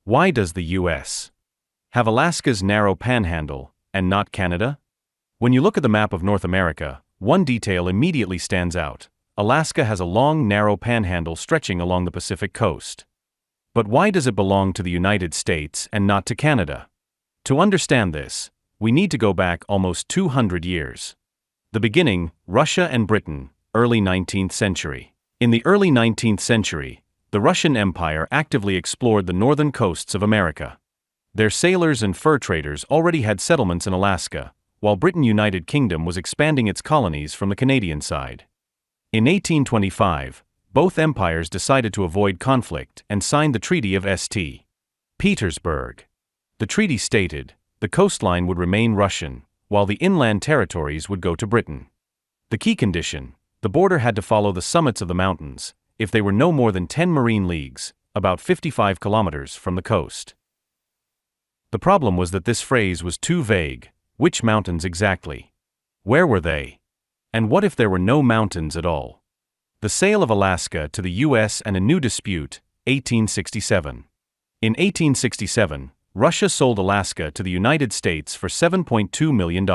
Why does the U.S. have Alaska's narrow panhandle, and not Canada? When you look at the map of North America, one detail immediately stands out. Alaska has a long, narrow panhandle stretching along the Pacific coast. But why does it belong to the United States and not to Canada? To understand this, we need to go back almost 200 years. The beginning, Russia and Britain, early 19th century. In the early 19th century, the Russian Empire actively explored the northern coasts of America. Their sailors and fur traders already had settlements in Alaska, while Britain's United Kingdom was expanding its colonies from the Canadian side. In 1825, both empires decided to avoid conflict and signed the Treaty of St. Petersburg. The treaty stated, the coastline would remain Russian, while the inland territories would go to Britain. The key condition, the border had to follow the summits of the mountains, if they were no more than 10 marine leagues, about 55 kilometers from the coast. The problem was that this phrase was too vague. Which mountains exactly? Where were they? And what if there were no mountains at all? The sale of Alaska to the U.S. and a new dispute, 1867. In 1867, Russia sold Alaska to the United States for $7.2 million.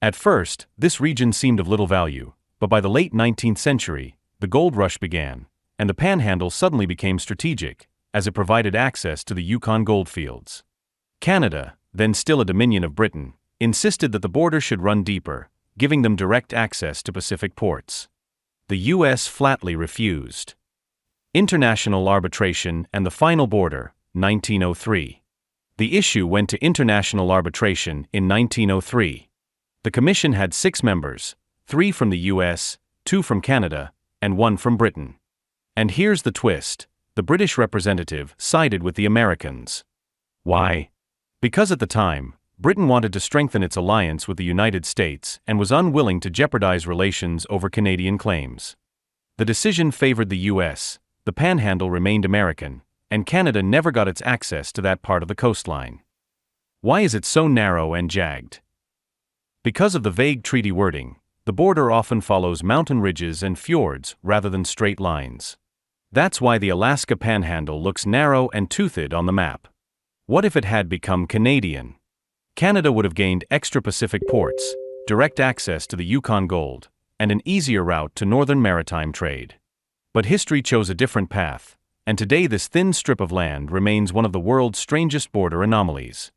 At first, this region seemed of little value, but by the late 19th century, the gold rush began, and the Panhandle suddenly became strategic, as it provided access to the Yukon goldfields. Canada, then still a dominion of Britain, insisted that the border should run deeper, giving them direct access to Pacific ports. The U.S. flatly refused. International arbitration and the final border, 1903. The issue went to international arbitration in 1903. The commission had 6 members, 3 from the U.S., 2 from Canada, and 1 from Britain. And here's the twist, the British representative sided with the Americans. Why? Because at the time, Britain wanted to strengthen its alliance with the United States and was unwilling to jeopardize relations over Canadian claims. The decision favored the U.S., the Panhandle remained American, and Canada never got its access to that part of the coastline. Why is it so narrow and jagged? Because of the vague treaty wording, the border often follows mountain ridges and fjords rather than straight lines. That's why the Alaska Panhandle looks narrow and toothed on the map. What if it had become Canadian? Canada would have gained extra Pacific ports, direct access to the Yukon gold, and an easier route to northern maritime trade. But history chose a different path, and today this thin strip of land remains one of the world's strangest border anomalies.